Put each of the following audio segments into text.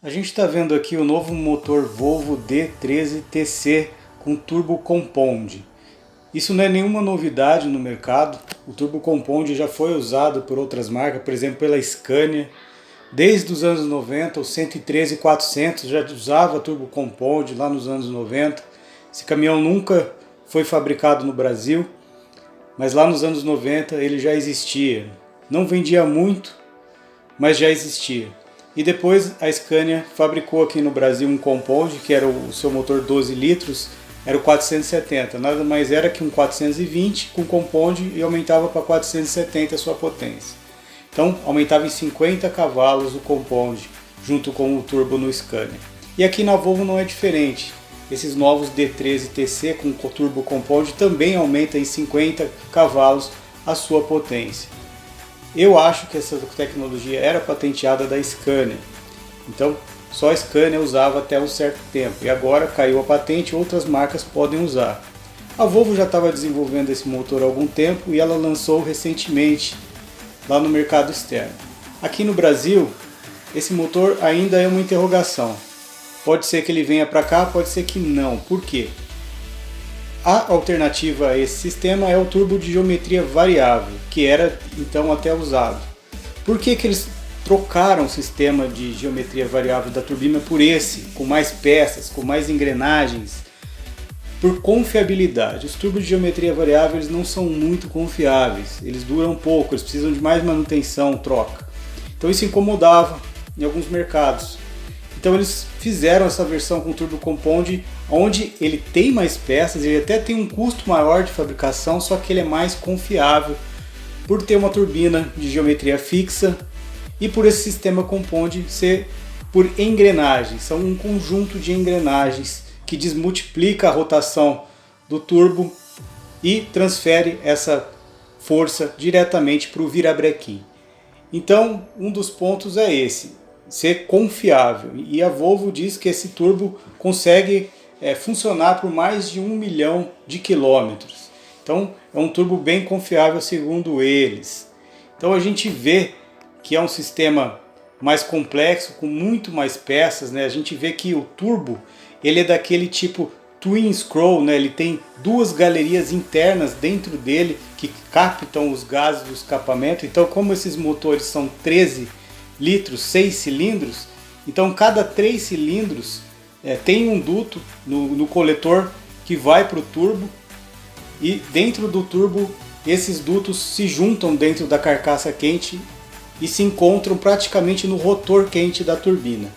A gente está vendo aqui o novo motor Volvo D13TC com Turbo Compound. Isso não é nenhuma novidade no mercado. O Turbo Compound já foi usado por outras marcas, por exemplo pela Scania. Desde os anos 90, o 113-400 já usava Turbo Compound lá nos anos 90. Esse caminhão nunca foi fabricado no Brasil, mas lá nos anos 90 ele já existia. Não vendia muito, mas já existia. E depois a Scania fabricou aqui no Brasil um Compound, que era o seu motor 12 litros, era o 470, nada mais era que um 420 com Compound e aumentava para 470 a sua potência. Então aumentava em 50 cavalos o Compound, junto com o turbo no Scania. E aqui na Volvo não é diferente. Esses novos D13TC com turbo Compound também aumenta em 50 cavalos a sua potência. Eu acho que essa tecnologia era patenteada da Scania, então só a Scania usava até um certo tempo, e agora caiu a patente e outras marcas podem usar. A Volvo já estava desenvolvendo esse motor há algum tempo e ela lançou recentemente lá no mercado externo. Aqui no Brasil, esse motor ainda é uma interrogação. Pode ser que ele venha para cá, pode ser que não. Por quê? A alternativa a esse sistema é o turbo de geometria variável, que era então até usado. Por que eles trocaram o sistema de geometria variável da turbina por esse, com mais peças, com mais engrenagens? Por confiabilidade. Os turbos de geometria variável eles não são muito confiáveis, eles duram pouco, eles precisam de mais manutenção, troca. Então isso incomodava em alguns mercados. Então eles fizeram essa versão com Turbo Compound, onde ele tem mais peças, ele até tem um custo maior de fabricação, só que ele é mais confiável por ter uma turbina de geometria fixa e por esse sistema Compound ser por engrenagens. São um conjunto de engrenagens que desmultiplica a rotação do turbo e transfere essa força diretamente para o virabrequim. Então um dos pontos é esse, ser confiável, e a Volvo diz que esse turbo consegue funcionar por mais de 1 milhão de quilômetros. Então é um turbo bem confiável segundo eles. Então a gente vê que é um sistema mais complexo, com muito mais peças, né? A gente vê que o turbo ele é daquele tipo twin scroll, né? Ele tem duas galerias internas dentro dele que captam os gases do escapamento. Então como esses motores são 13 litros, 6 cilindros, então cada 3 cilindros tem um duto no coletor que vai para o turbo, e dentro do turbo esses dutos se juntam dentro da carcaça quente e se encontram praticamente no rotor quente da turbina.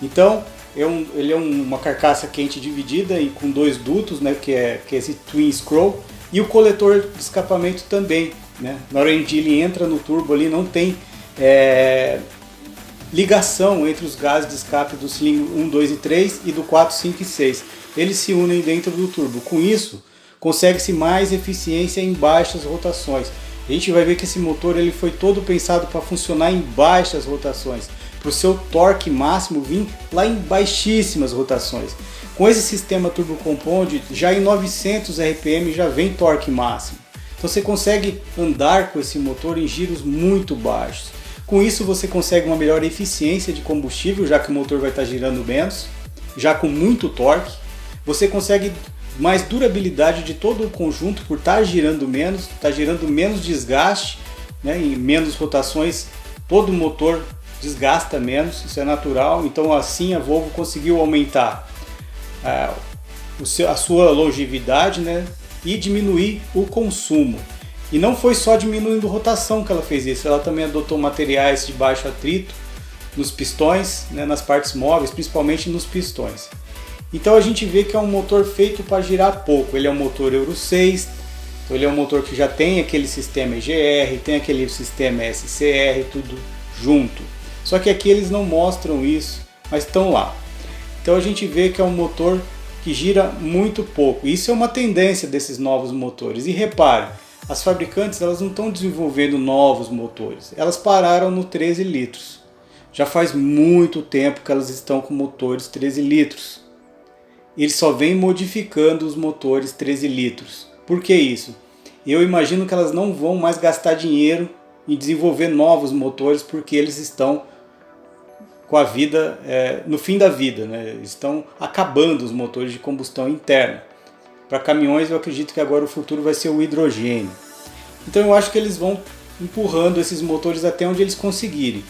Então ele é uma carcaça quente dividida com dois dutos, né, que é esse twin scroll, e o coletor de escapamento também, né? Na hora que ele entra no turbo ali não tem ligação entre os gases de escape do cilindro 1, 2 e 3 e do 4, 5 e 6. Eles se unem dentro do turbo. Com isso, consegue-se mais eficiência em baixas rotações. A gente vai ver que esse motor ele foi todo pensado para funcionar em baixas rotações, para o seu torque máximo vir lá em baixíssimas rotações. Com esse sistema Turbo Compound, já em 900 RPM já vem torque máximo. Então você consegue andar com esse motor em giros muito baixos. Com isso você consegue uma melhor eficiência de combustível, já que o motor vai estar girando menos, já com muito torque. Você consegue mais durabilidade de todo o conjunto por estar girando menos desgaste, né, em menos rotações, todo o motor desgasta menos, isso é natural. Então assim a Volvo conseguiu aumentar a sua longevidade, né, e diminuir o consumo. E não foi só diminuindo rotação que ela fez isso, ela também adotou materiais de baixo atrito nos pistões, né, nas partes móveis, principalmente nos pistões. Então a gente vê que é um motor feito para girar pouco. Ele é um motor Euro 6, então ele é um motor que já tem aquele sistema EGR, tem aquele sistema SCR, tudo junto. Só que aqui eles não mostram isso, mas estão lá. Então a gente vê que é um motor que gira muito pouco. Isso é uma tendência desses novos motores. E repare, as fabricantes elas não estão desenvolvendo novos motores, elas pararam no 13 litros. Já faz muito tempo que elas estão com motores 13 litros. Eles só vêm modificando os motores 13 litros. Por que isso? Eu imagino que elas não vão mais gastar dinheiro em desenvolver novos motores porque eles estão com a vida, no fim da vida, né? Estão acabando os motores de combustão interna. Para caminhões eu acredito que agora o futuro vai ser o hidrogênio. Então eu acho que eles vão empurrando esses motores até onde eles conseguirem.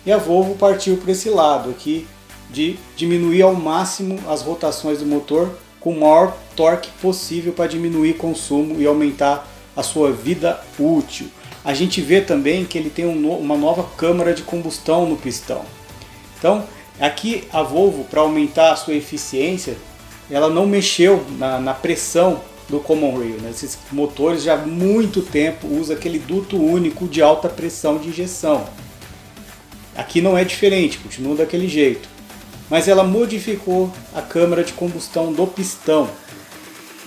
E a Volvo partiu para esse lado aqui de diminuir ao máximo as rotações do motor com o maior torque possível para diminuir consumo e aumentar a sua vida útil. A gente vê também que ele tem uma nova câmara de combustão no pistão. Então, aqui a Volvo, para aumentar a sua eficiência, ela não mexeu na pressão do Common Rail, né? Esses motores já há muito tempo usam aquele duto único de alta pressão de injeção. Aqui não é diferente, continua daquele jeito. Mas ela modificou a câmara de combustão do pistão.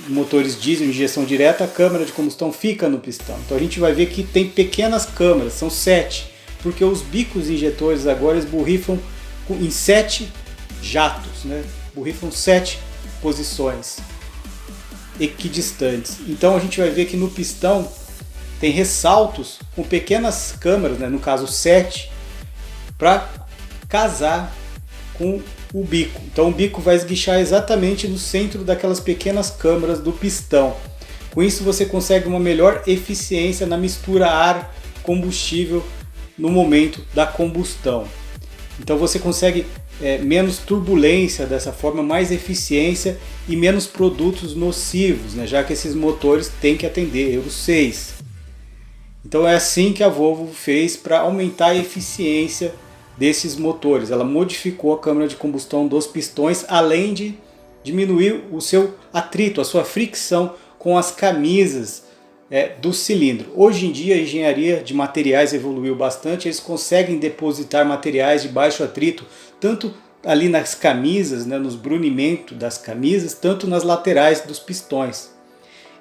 Motores diesel, injeção direta, a câmara de combustão fica no pistão. Então a gente vai ver que tem pequenas câmaras, são 7, porque os bicos injetores agora eles borrifam em 7 jatos, né? Borrifam 7 posições equidistantes. Então a gente vai ver que no pistão tem ressaltos com pequenas câmaras, né? No caso 7, para casar com o bico. Então o bico vai esguichar exatamente no centro daquelas pequenas câmaras do pistão. Com isso você consegue uma melhor eficiência na mistura ar-combustível no momento da combustão. Então você consegue menos turbulência dessa forma, mais eficiência e menos produtos nocivos, né? Já que esses motores têm que atender Euro 6. Então é assim que a Volvo fez para aumentar a eficiência desses motores. Ela modificou a câmara de combustão dos pistões, além de diminuir o seu atrito, a sua fricção com as camisas do cilindro. Hoje em dia a engenharia de materiais evoluiu bastante, eles conseguem depositar materiais de baixo atrito, tanto ali nas camisas, né, nos brunimentos das camisas, tanto nas laterais dos pistões.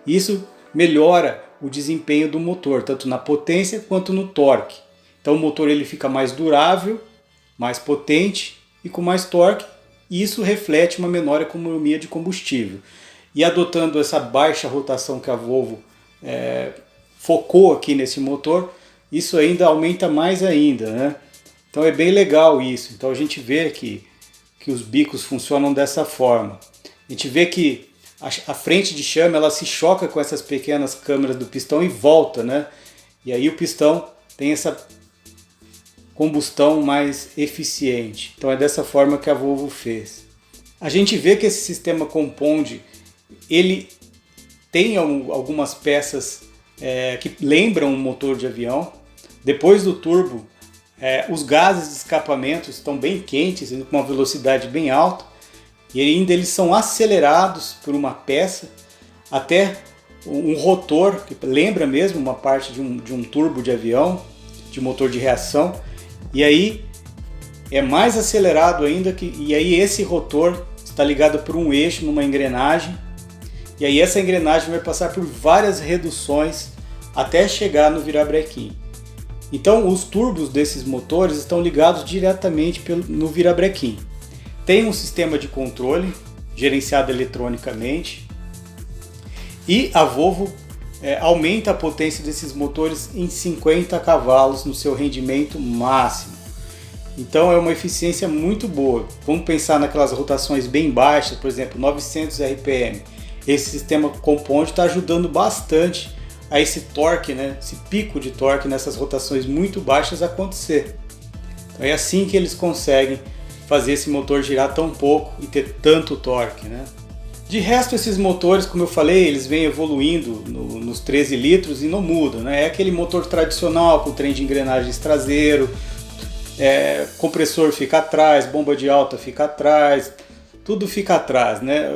Isso melhora o desempenho do motor, tanto na potência quanto no torque. Então o motor ele fica mais durável, mais potente e com mais torque, e isso reflete uma menor economia de combustível. E adotando essa baixa rotação que a Volvo focou aqui nesse motor, isso ainda aumenta mais ainda, né? Então é bem legal isso. Então a gente vê que os bicos funcionam dessa forma. A gente vê que a frente de chama ela se choca com essas pequenas câmaras do pistão e volta, né? E aí o pistão tem essa combustão mais eficiente. Então é dessa forma que a Volvo fez. A gente vê que esse sistema compound ele tem algumas peças que lembram um motor de avião. Depois do turbo, os gases de escapamento estão bem quentes, com uma velocidade bem alta, e ainda eles são acelerados por uma peça até um rotor, que lembra mesmo uma parte de um turbo de avião, de motor de reação, e aí é mais acelerado ainda, e aí esse rotor está ligado por um eixo numa engrenagem, e aí essa engrenagem vai passar por várias reduções até chegar no virabrequim. Então os turbos desses motores estão ligados diretamente no virabrequim. Tem um sistema de controle gerenciado eletronicamente e a Volvo aumenta a potência desses motores em 50 cavalos no seu rendimento máximo. Então é uma eficiência muito boa. Vamos pensar naquelas rotações bem baixas, por exemplo, 900 RPM. Esse sistema compound está ajudando bastante a esse torque, né, esse pico de torque nessas rotações muito baixas acontecer. Então é assim que eles conseguem fazer esse motor girar tão pouco e ter tanto torque, né? De resto, esses motores, como eu falei, eles vêm evoluindo nos 13 litros e não mudam, né? É aquele motor tradicional com trem de engrenagens traseiro, compressor fica atrás, bomba de alta fica atrás, tudo fica atrás, né?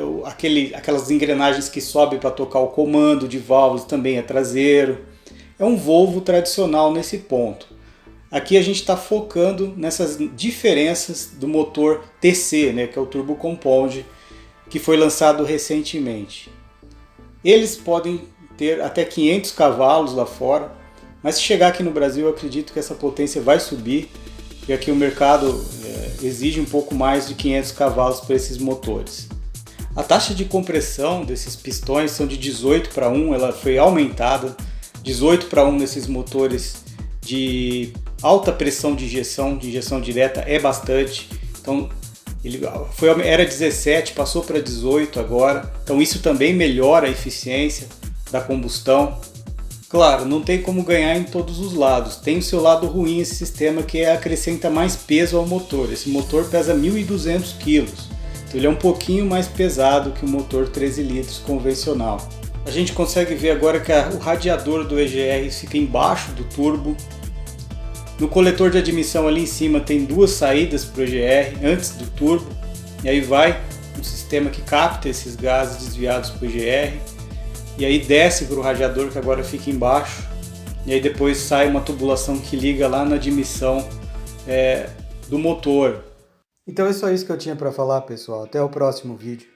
Aquelas engrenagens que sobem para tocar o comando de válvulas também é traseiro. É um Volvo tradicional nesse ponto. Aqui a gente está focando nessas diferenças do motor TC, né, que é o Turbo Compound, que foi lançado recentemente. Eles podem ter até 500 cavalos lá fora, mas se chegar aqui no Brasil eu acredito que essa potência vai subir, e aqui o mercado exige um pouco mais de 500 cavalos para esses motores. A taxa de compressão desses pistões são de 18:1, ela foi aumentada, 18:1 nesses motores de alta pressão de injeção direta é bastante. Então era 17, passou para 18 agora. Então isso também melhora a eficiência da combustão. Claro, não tem como ganhar em todos os lados. Tem o seu lado ruim esse sistema, que acrescenta mais peso ao motor. Esse motor pesa 1.200 kg. Então ele é um pouquinho mais pesado que o motor 13 litros convencional. A gente consegue ver agora que o radiador do EGR fica embaixo do turbo. No coletor de admissão ali em cima tem duas saídas para o EGR antes do turbo. E aí vai um sistema que capta esses gases desviados para o EGR. E aí desce para o radiador, que agora fica embaixo. E aí depois sai uma tubulação que liga lá na admissão do motor. Então é só isso que eu tinha para falar, pessoal. Até o próximo vídeo.